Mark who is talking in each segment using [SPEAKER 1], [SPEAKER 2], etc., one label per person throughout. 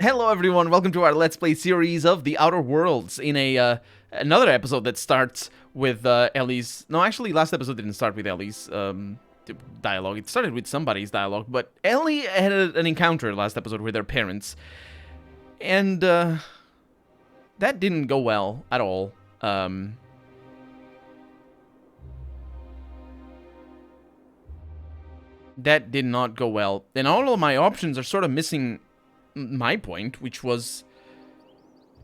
[SPEAKER 1] Hello everyone, welcome to our Let's Play series of The Outer Worlds in another episode that starts with Ellie's... No, actually, last episode didn't start with Ellie's dialogue. It started with somebody's dialogue, but Ellie had an encounter last episode with her parents. And that didn't go well at all. That did not go well. And all of my options are sort of missing my point, which was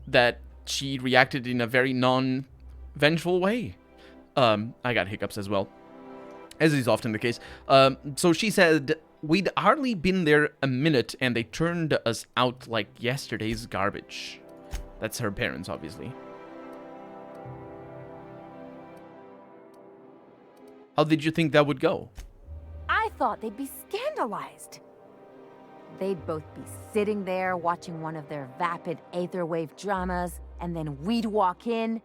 [SPEAKER 1] that she reacted in a very non-vengeful way. I got hiccups as well, as is often the case. So she said, we'd hardly been there a minute and they turned us out like yesterday's garbage. That's her parents, obviously. How did you think that would go?
[SPEAKER 2] I thought they'd be scandalized. They'd both be sitting there watching one of their vapid aetherwave dramas, and then we'd walk in.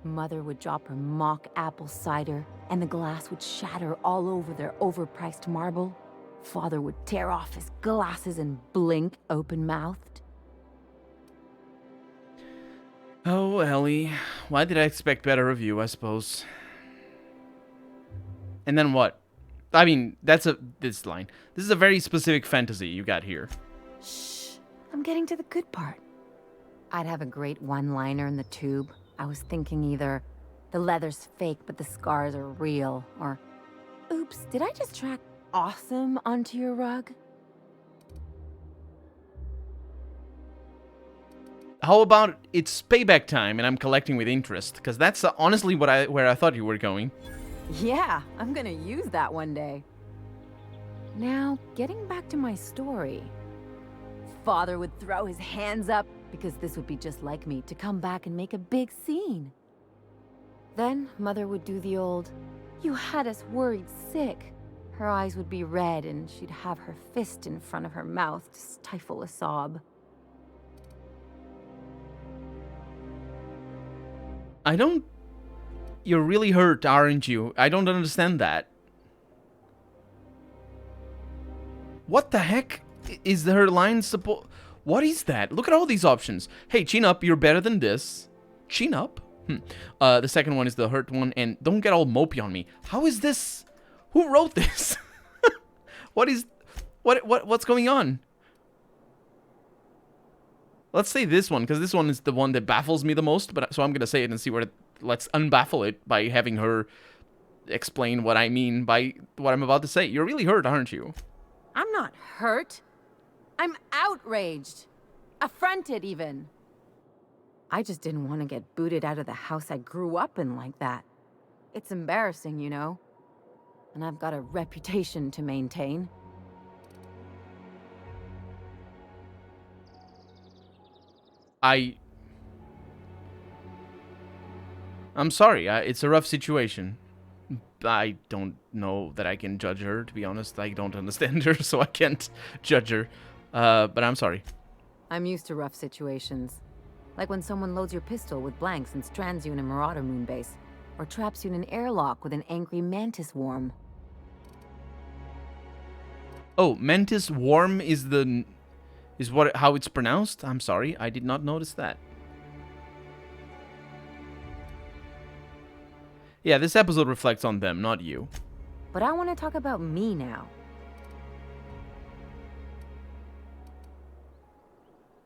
[SPEAKER 2] Mother would drop her mock apple cider, and the glass would shatter all over their overpriced marble. Father would tear off his glasses and blink open-mouthed.
[SPEAKER 1] Oh, Ellie. Why did I expect better of you, I suppose? And then what? I mean, this line. This is a very specific fantasy you got here.
[SPEAKER 2] Shh, I'm getting to the good part. I'd have a great one-liner in the tube. I was thinking either, the leather's fake but the scars are real, or, oops, did I just track awesome onto your rug?
[SPEAKER 1] How about it's payback time and I'm collecting with interest? Because that's honestly where I thought you were going.
[SPEAKER 2] Yeah, I'm gonna use that one day. Now, getting back to my story. Father would throw his hands up, because this would be just like me, to come back and make a big scene. Then, Mother would do the old, "You had us worried sick." Her eyes would be red, and she'd have her fist in front of her mouth to stifle a sob.
[SPEAKER 1] You're really hurt, aren't you? I don't understand that. What the heck is her line supposed... What is that? Look at all these options. Hey, chin up, you're better than this. Chin up? The second one is the hurt one, and don't get all mopey on me. How is this? Who wrote this? What's going on? Let's say this one, because this one is the one that baffles me the most, so I'm gonna say it and see where let's unbaffle it by having her explain what I mean by what I'm about to say. You're really hurt, aren't you?
[SPEAKER 2] I'm not hurt. I'm outraged. Affronted, even. I just didn't want to get booted out of the house I grew up in like that. It's embarrassing, you know? And I've got a reputation to maintain.
[SPEAKER 1] I'm sorry, it's a rough situation. I don't know that I can judge her, to be honest. I don't understand her, so I can't judge her. But I'm sorry.
[SPEAKER 2] I'm used to rough situations. Like when someone loads your pistol with blanks and strands you in a Marauder moon base. Or traps you in an airlock with an angry mantis worm.
[SPEAKER 1] Oh, mantis worm is how it's pronounced? I'm sorry, I did not notice that. Yeah, this episode reflects on them, not you.
[SPEAKER 2] But I want to talk about me now.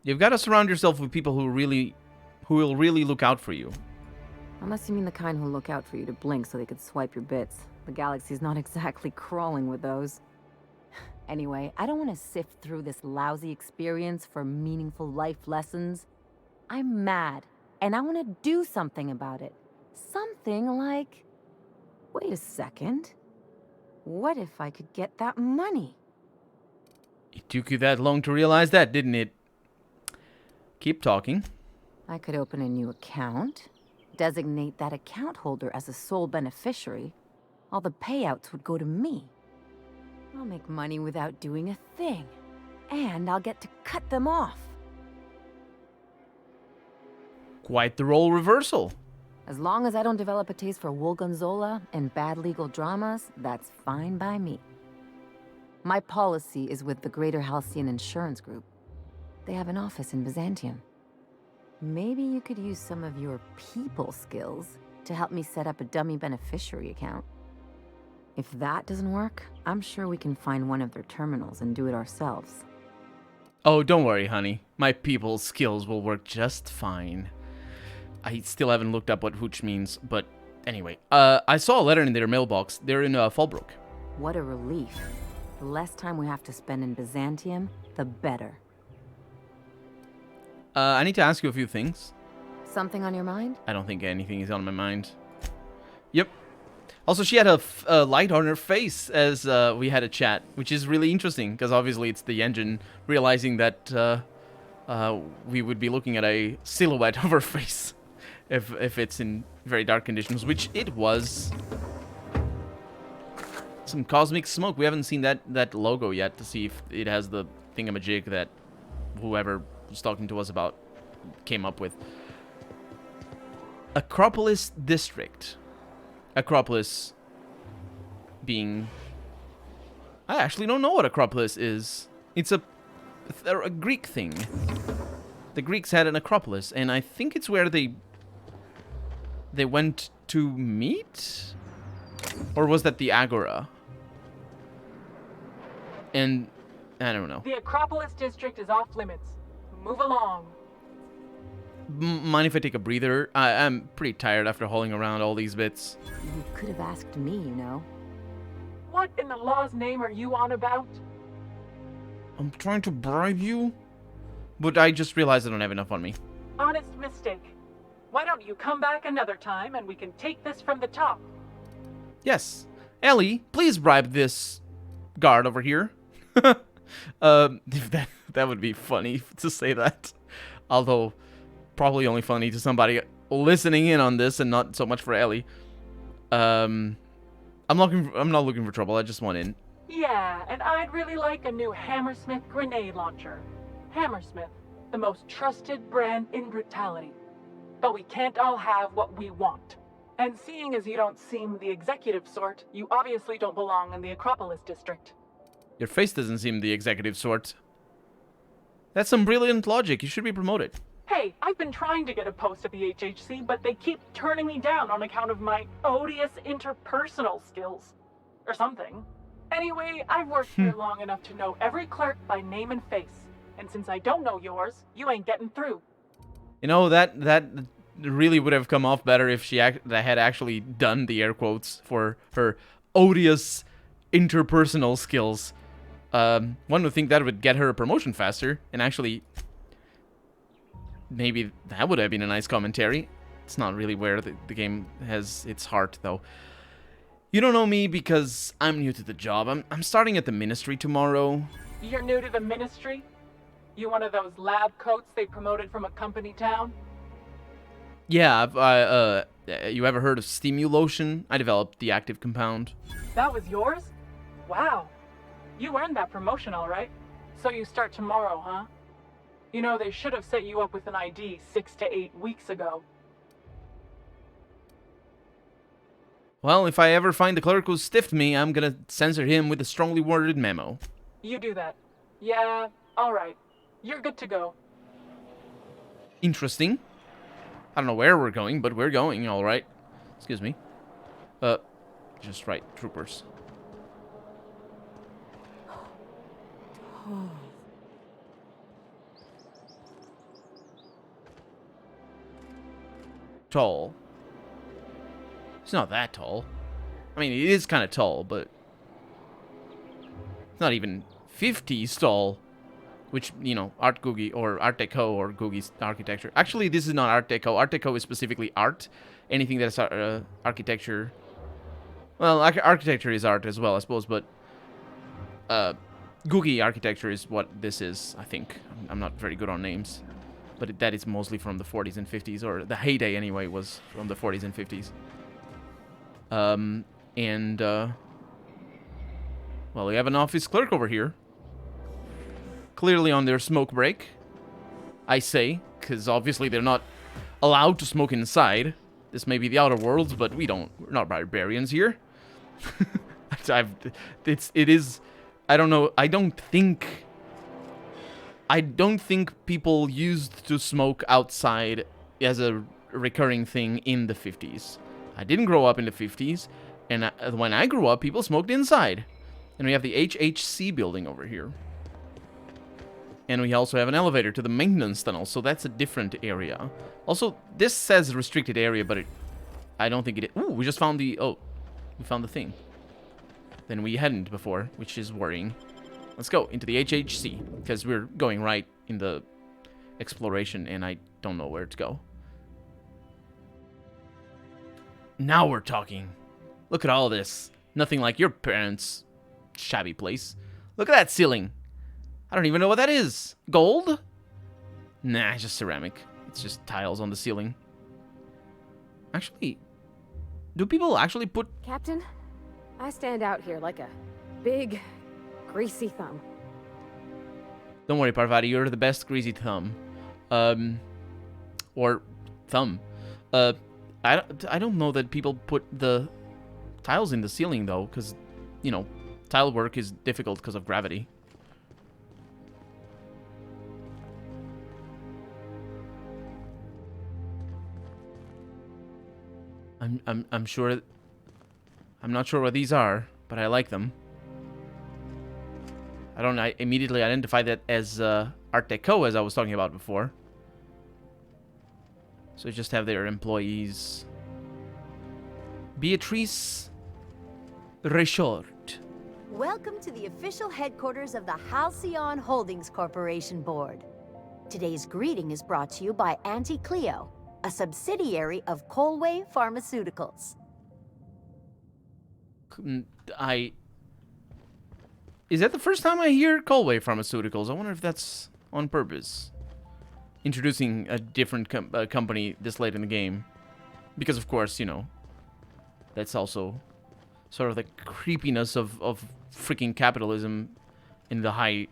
[SPEAKER 1] You've got to surround yourself with people who will really look out for you.
[SPEAKER 2] Unless you mean the kind who look out for you to blink so they could swipe your bits. The galaxy's not exactly crawling with those. Anyway, I don't want to sift through this lousy experience for meaningful life lessons. I'm mad, and I want to do something about it. Something like... Wait a second. What if I could get that money?
[SPEAKER 1] It took you that long to realize that, didn't it? Keep talking.
[SPEAKER 2] I could open a new account, designate that account holder as a sole beneficiary. All the payouts would go to me. I'll make money without doing a thing. And I'll get to cut them off.
[SPEAKER 1] Quite the role reversal.
[SPEAKER 2] As long as I don't develop a taste for wool gonzola and bad legal dramas, that's fine by me. My policy is with the Greater Halcyon Insurance Group. They have an office in Byzantium. Maybe you could use some of your people skills to help me set up a dummy beneficiary account. If that doesn't work, I'm sure we can find one of their terminals and do it ourselves.
[SPEAKER 1] Oh, don't worry, honey. My people skills will work just fine. I still haven't looked up what hooch means, but anyway. I saw a letter in their mailbox. They're in Fallbrook.
[SPEAKER 2] What a relief. The less time we have to spend in Byzantium, the better.
[SPEAKER 1] I need to ask you a few things.
[SPEAKER 2] Something on your mind?
[SPEAKER 1] I don't think anything is on my mind. Yep. Also, she had a light on her face as we had a chat, which is really interesting, because obviously it's the engine realizing that we would be looking at a silhouette of her face if it's in very dark conditions, which it was. Some cosmic smoke. We haven't seen that logo yet to see if it has the thingamajig that whoever was talking to us about came up with. Acropolis District. Acropolis being... I actually don't know what Acropolis is. It's a Greek thing. The Greeks had an Acropolis, and I think it's where they went to meet? Or was that the Agora? And I don't know.
[SPEAKER 3] The Acropolis district is off limits. Move along.
[SPEAKER 1] Mind if I take a breather? I'm pretty tired after hauling around all these bits.
[SPEAKER 2] You could have asked me, you know.
[SPEAKER 3] What in the law's name are you on about?
[SPEAKER 1] I'm trying to bribe you? But I just realized I don't have enough on me.
[SPEAKER 3] Honest mistake. Why don't you come back another time and we can take this from the top?
[SPEAKER 1] Yes. Ellie, please bribe this guard over here. If that would be funny to say that. Although, probably only funny to somebody listening in on this and not so much for Ellie. I'm not looking for trouble. I just want in.
[SPEAKER 3] Yeah, and I'd really like a new Hammersmith grenade launcher. Hammersmith, the most trusted brand in brutality. But we can't all have what we want. And seeing as you don't seem the executive sort, you obviously don't belong in the Acropolis district.
[SPEAKER 1] Your face doesn't seem the executive sort. That's some brilliant logic. You should be promoted.
[SPEAKER 3] Hey, I've been trying to get a post at the HHC, but they keep turning me down on account of my odious interpersonal skills. Or something. Anyway, I've worked here long enough to know every clerk by name and face. And since I don't know yours, you ain't getting through.
[SPEAKER 1] You know, that really would have come off better if she had actually done the air quotes for her odious interpersonal skills. One would think that would get her a promotion faster, and actually, maybe that would have been a nice commentary. It's not really where the game has its heart, though. You don't know me because I'm new to the job. I'm starting at the Ministry tomorrow.
[SPEAKER 3] You're new to the Ministry? You one of those lab coats they promoted from a company town?
[SPEAKER 1] Yeah, you ever heard of Stimulotion? I developed the active compound.
[SPEAKER 3] That was yours? Wow. You earned that promotion, all right. So you start tomorrow, huh? You know, they should have set you up with an ID 6 to 8 weeks ago.
[SPEAKER 1] Well, if I ever find the clerk who stiffed me, I'm gonna censor him with a strongly worded memo.
[SPEAKER 3] You do that. Yeah, all right. You're good to go.
[SPEAKER 1] Interesting. I don't know where we're going, but we're going, all right. Excuse me. Just right, troopers. Tall. It's not that tall. I mean, it is kind of tall, but it's not even 50s tall. Which, you know, Art Googie or Art Deco or Googie's architecture. Actually, this is not Art Deco. Art Deco is specifically art. Anything that's architecture. Well, architecture is art as well, I suppose, but Googie architecture is what this is, I think. I'm not very good on names. But that is mostly from the 40s and 50s, or the heyday anyway was from the 40s and 50s. Well, we have an office clerk over here. Clearly on their smoke break, I say, because obviously they're not allowed to smoke inside. This may be the outer worlds, but we're not barbarians here. I don't know. I don't think I don't think people used to smoke outside as a recurring thing in the 50s. I didn't grow up in the 50s, and when I grew up, people smoked inside. And we have the HHC building over here. And we also have an elevator to the maintenance tunnel, so that's a different area. Also, this says restricted area, but I don't think it is. Ooh, we just found the... Oh, we found the thing. Then we hadn't before, which is worrying. Let's go into the HHC, because we're going right in the exploration, and I don't know where to go. Now we're talking. Look at all this. Nothing like your parents' shabby place. Look at that ceiling. I don't even know what that is. Gold? Nah, it's just ceramic. It's just tiles on the ceiling. Actually, do people actually put...
[SPEAKER 4] Captain, I stand out here like a big, greasy thumb.
[SPEAKER 1] Don't worry, Parvati, you're the best greasy thumb. Or thumb. I don't know that people put the tiles in the ceiling, though, because, you know, tile work is difficult because of gravity. I'm sure... I'm not sure what these are, but I like them. I immediately identify that as Art Deco, as I was talking about before. So just have their employees. Beatrice Richard.
[SPEAKER 5] Welcome to the official headquarters of the Halcyon Holdings Corporation Board. Today's greeting is brought to you by Auntie Cleo, a subsidiary of Colway Pharmaceuticals.
[SPEAKER 1] Is that the first time I hear Colway Pharmaceuticals? I wonder if that's on purpose. Introducing a different company this late in the game. Because, of course, you know, that's also sort of the creepiness of freaking capitalism in the high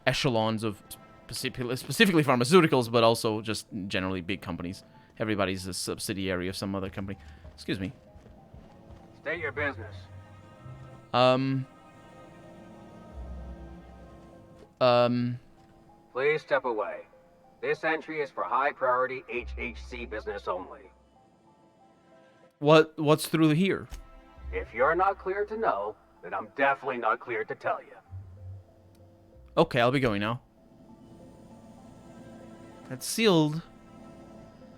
[SPEAKER 1] echelons of specifically pharmaceuticals, but also just generally big companies. Everybody's a subsidiary of some other company. Excuse me.
[SPEAKER 6] State your business. Please step away. This entry is for high priority HHC business only.
[SPEAKER 1] What's through here?
[SPEAKER 6] If you're not clear to know, then I'm definitely not clear to tell you.
[SPEAKER 1] Okay, I'll be going now. That's sealed.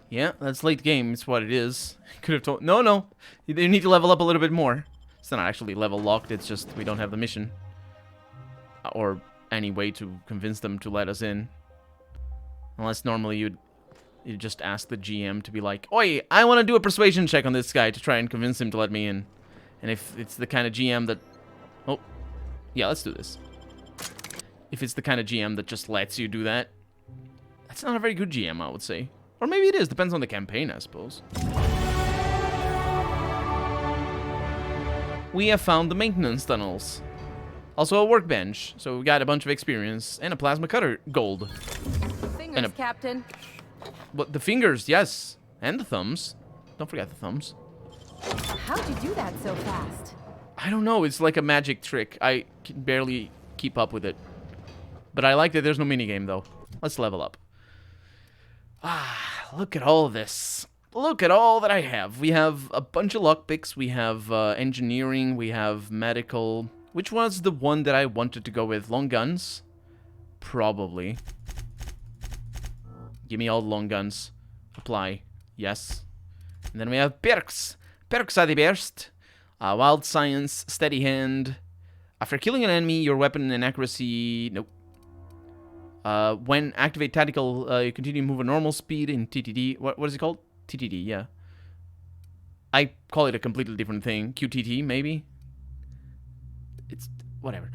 [SPEAKER 1] Yeah, that's late game. It's what it is. Could have told... No. You need to level up a little bit more. It's not actually level locked. It's just we don't have the mission. Or any way to convince them to let us in. Unless normally you'd just ask the GM to be like, "Oi, I want to do a persuasion check on this guy to try and convince him to let me in." And if it's the kind of GM that... Oh, yeah, let's do this. If it's the kind of GM that just lets you do that, that's not a very good GM, I would say. Or maybe it is. Depends on the campaign, I suppose. We have found the maintenance tunnels. Also a workbench, so we got a bunch of experience. And a plasma cutter gold.
[SPEAKER 4] Fingers, Captain.
[SPEAKER 1] But the fingers, yes. And the thumbs. Don't forget the thumbs.
[SPEAKER 2] How'd you do that so fast?
[SPEAKER 1] I don't know. It's like a magic trick. I can barely keep up with it. But I like that there's no minigame, though. Let's level up. Ah, look at all this. Look at all that I have. We have a bunch of lockpicks. We have engineering. We have medical. Which was the one that I wanted to go with? Long guns? Probably. Give me all the long guns. Apply. Yes. And then we have perks. Perks are the best. Wild science, steady hand. After killing an enemy, your weapon and accuracy... Nope. When activate tactical, you continue to move at normal speed in TTD. What is it called? TTD, yeah. I call it a completely different thing. QTT, maybe? It's... whatever.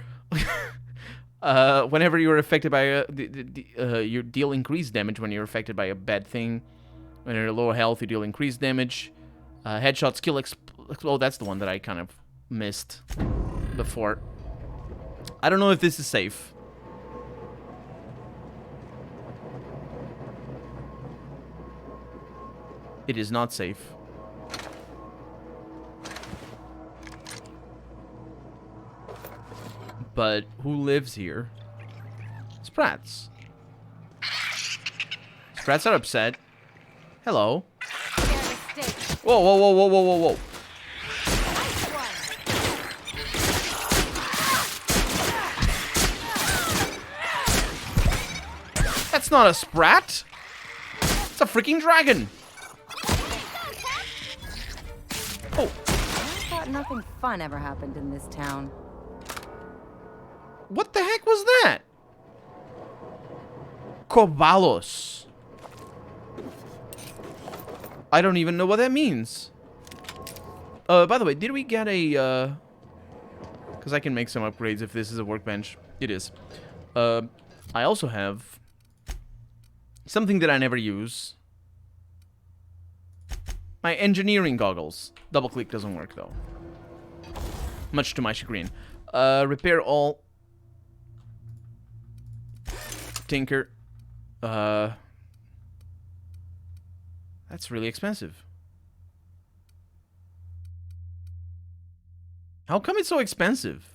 [SPEAKER 1] Whenever you're affected by a... you deal increased damage when you're affected by a bad thing. When you're low health, you deal increased damage. Headshot skill... Oh, that's the one that I kind of missed before. I don't know if this is safe. It is not safe. But who lives here? Sprats. Sprats are upset. Hello. Whoa, whoa, whoa, whoa, whoa, whoa, whoa. That's not a sprat. It's a freaking dragon. Oh.
[SPEAKER 2] I thought nothing fun ever happened in this town.
[SPEAKER 1] What the heck was that? Kobalos. I don't even know what that means. By the way, did we get a, because I can make some upgrades if this is a workbench. It is. I also have something that I never use. My engineering goggles. Double click doesn't work though. Much to my chagrin. Repair all. Tinker. That's really expensive. How come it's so expensive?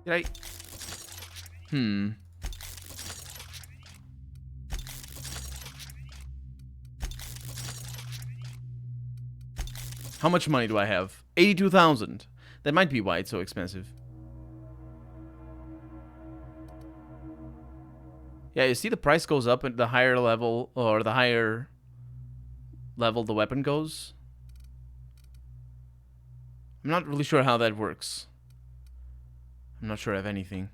[SPEAKER 1] Did I... How much money do I have? 82,000. That might be why it's so expensive. Yeah, you see the price goes up at the higher level, or the higher level the weapon goes. I'm not really sure how that works. I'm not sure of anything.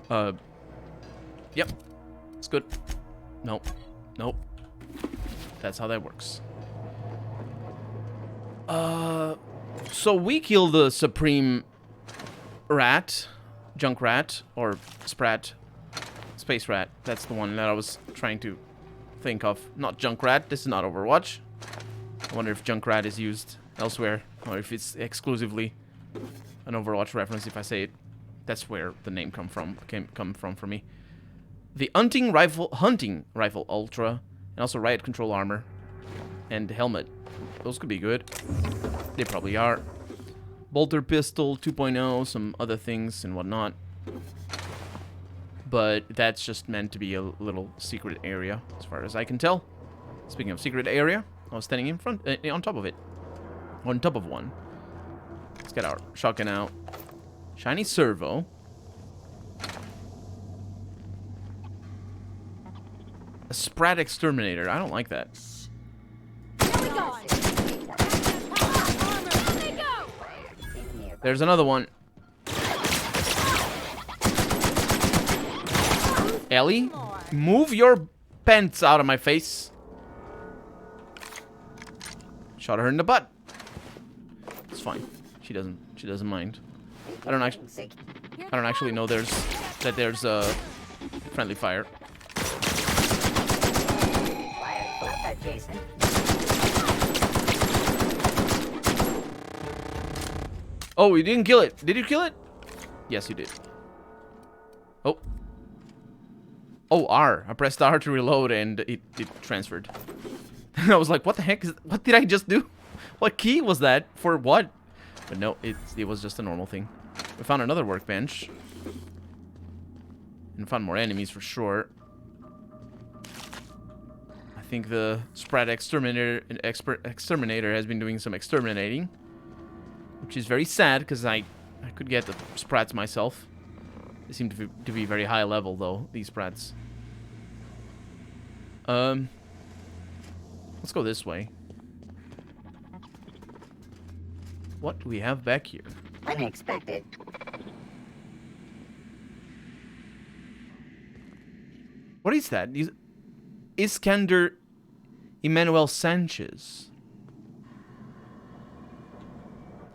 [SPEAKER 1] Yep. It's good. Nope. Nope. That's how that works. So we killed the Supreme Rat, Junk Rat, or Sprat, Space Rat. That's the one that I was trying to think of. Not Junk Rat. This is not Overwatch. I wonder if Junk Rat is used elsewhere, or if it's exclusively an Overwatch reference. If I say it, that's where the name come from for me. The Hunting Rifle Ultra, and also Riot Control Armor, and Helmet. Those could be good. They probably are. Bolter Pistol 2.0, some other things and whatnot. But that's just meant to be a little secret area, as far as I can tell. Speaking of secret area, I was standing in front, on top of it. On top of one. Let's get our shotgun out. Shiny servo. A Sprat Exterminator. I don't like that. There's another one. Ellie, move your pants out of my face. Shot her in the butt. It's fine. She doesn't mind. I don't actually know there's friendly fire. Oh, you didn't kill it. Did you kill it? Yes, you did. Oh. Oh, R. I pressed R to reload and it transferred. I was like, what the heck what did I just do? What key was that? For what? But no, it was just a normal thing. We found another workbench. And found more enemies for sure. I think the Sprat Exterminator has been doing some exterminating. Which is very sad, because I could get the Sprats myself. They seem to be very high level, though, these Sprats. Let's go this way. What do we have back here?
[SPEAKER 5] Unexpected.
[SPEAKER 1] What is that? Iskander Emmanuel Sanchez.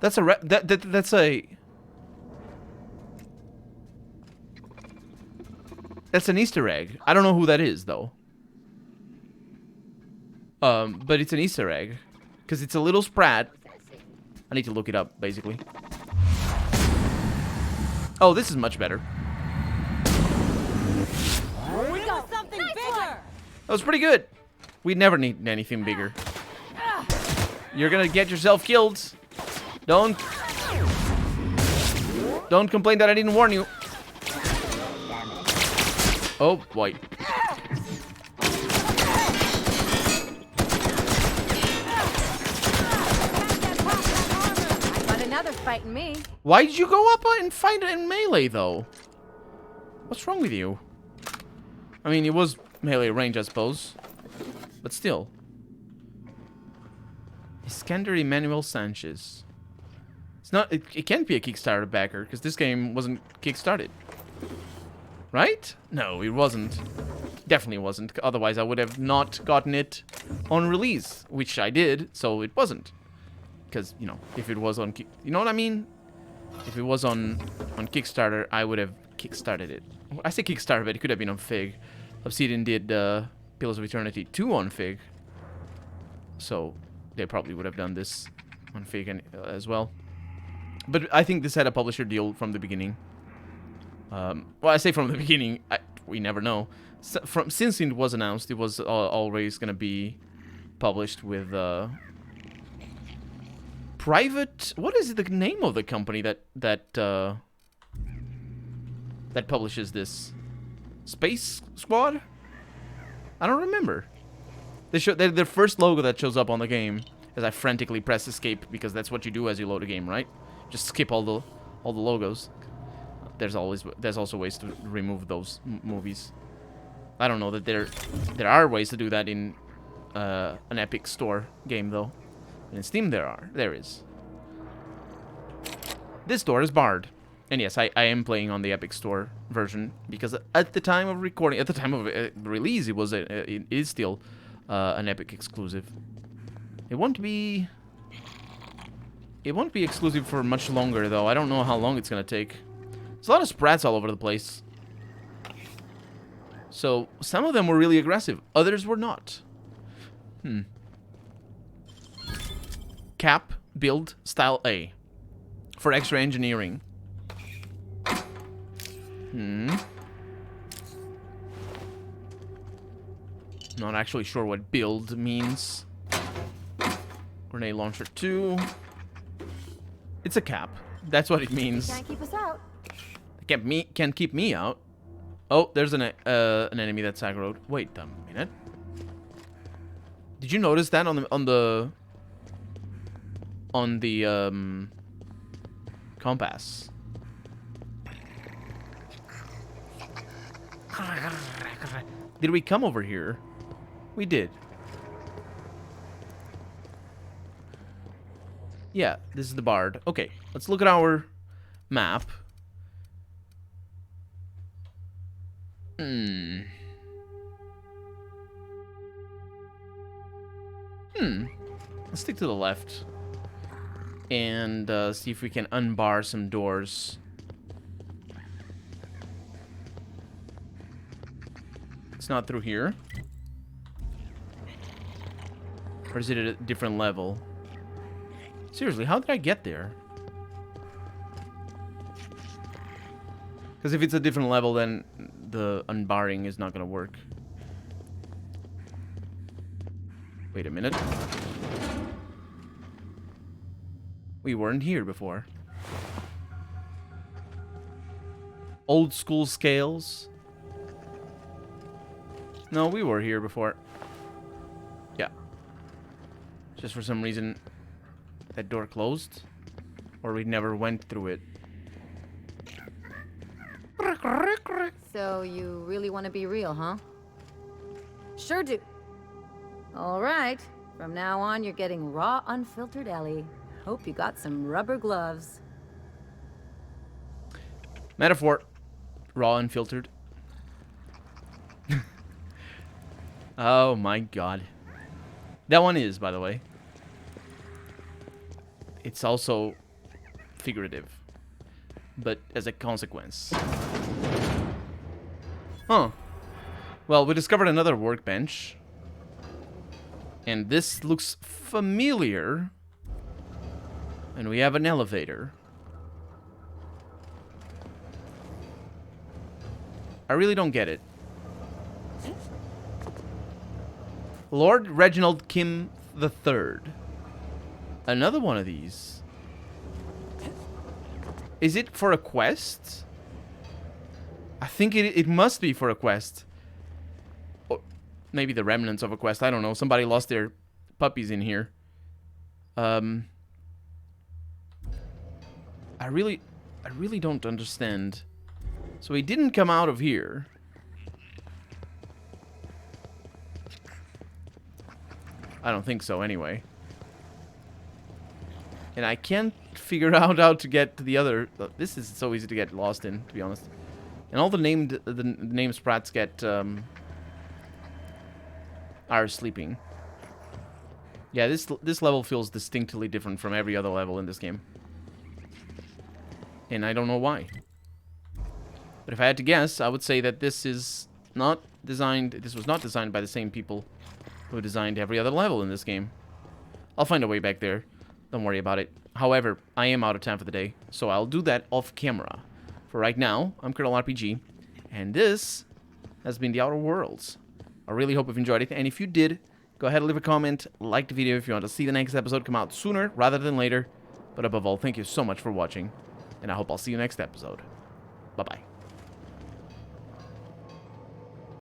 [SPEAKER 1] That's a that's an Easter egg. I don't know who that is though. But it's an Easter egg because it's a little Sprat. I need to look it up basically. Oh, this is much better.
[SPEAKER 2] We got something bigger.
[SPEAKER 1] That was pretty good. We never need anything bigger. You're gonna get yourself killed. Don't complain that I didn't warn you. Oh, boy.
[SPEAKER 2] I got another fighting me.
[SPEAKER 1] Why did you go up and fight in melee, though? What's wrong with you? I mean, it was melee range, I suppose. But still. Iskander Emmanuel Sanchez. It's not... It can't be a Kickstarter backer, because this game wasn't kickstarted. Right? No, it wasn't. Definitely wasn't. Otherwise, I would have not gotten it on release. Which I did, so it wasn't. Because, you know, if it was on... You know what I mean? If it was on Kickstarter, I would have kickstarted it. I say Kickstarter, but it could have been on Fig. Obsidian did Pillars of Eternity 2 on Fig. So, they probably would have done this on Fig as well. But I think this had a publisher deal from the beginning. Well, I say from the beginning. We never know. So since it was announced, it was always going to be published with... private... What is the name of the company that publishes this? Space Squad? I don't remember. They're the first logo that shows up on the game as I frantically press escape, because that's what you do as you load a game, right? Just skip all the logos. There's also ways to remove those movies. I don't know that there are ways to do that in an Epic Store game, though. In Steam there is. This door is barred. And yes, I am playing on the Epic Store version, because at the time of recording, at the time of release, it is still an Epic exclusive. It won't be exclusive for much longer, though. I don't know how long it's gonna take. There's a lot of sprats all over the place. So some of them were really aggressive, others were not. Cap build style A for extra engineering. Not actually sure what build means. Grenade launcher 2. It's a cap. That's what it means.
[SPEAKER 2] Can't keep us out.
[SPEAKER 1] Can't keep me out. Oh, there's an enemy that's aggroed. Wait a minute. Did you notice that on the compass? Did we come over here? We did. Yeah, this is the bard. Okay, let's look at our map. Let's stick to the left. And see if we can unbar some doors. It's not through here. Or is it at a different level? Seriously, how did I get there? Because if it's a different level, then the unbarring is not going to work. Wait a minute. We weren't here before. Old school scales. No, we were here before. Yeah. Just for some reason, that door closed. Or we never went through it.
[SPEAKER 2] So you really want to be real, huh? Sure do. All right. From now on, you're getting raw, unfiltered Ellie. Hope you got some rubber gloves.
[SPEAKER 1] Metaphor. Raw, unfiltered. Oh my god. That one is, by the way. It's also figurative. But as a consequence. Huh. Well, we discovered another workbench. And this looks familiar. And we have an elevator. I really don't get it. Lord Reginald Kim III. Another one of these. Is it for a quest? I think it must be for a quest. Or maybe the remnants of a quest. I don't know. Somebody lost their puppies in here. I really don't understand. So he didn't come out of here. I don't think so, anyway. And I can't figure out how to get to the other... This is so easy to get lost in, to be honest. And all the name sprats get... are sleeping. Yeah, this level feels distinctly different from every other level in this game. And I don't know why. But if I had to guess, I would say that this is not designed... This was not designed by the same people who designed every other level in this game. I'll find a way back there. Don't worry about it. However, I am out of time for the day, so I'll do that off camera. For right now, I'm Colonel RPG, and this has been The Outer Worlds. I really hope you've enjoyed it, and if you did, go ahead and leave a comment, like the video if you want to see the next episode come out sooner rather than later. But above all, thank you so much for watching, and I hope I'll see you next episode. Bye-bye.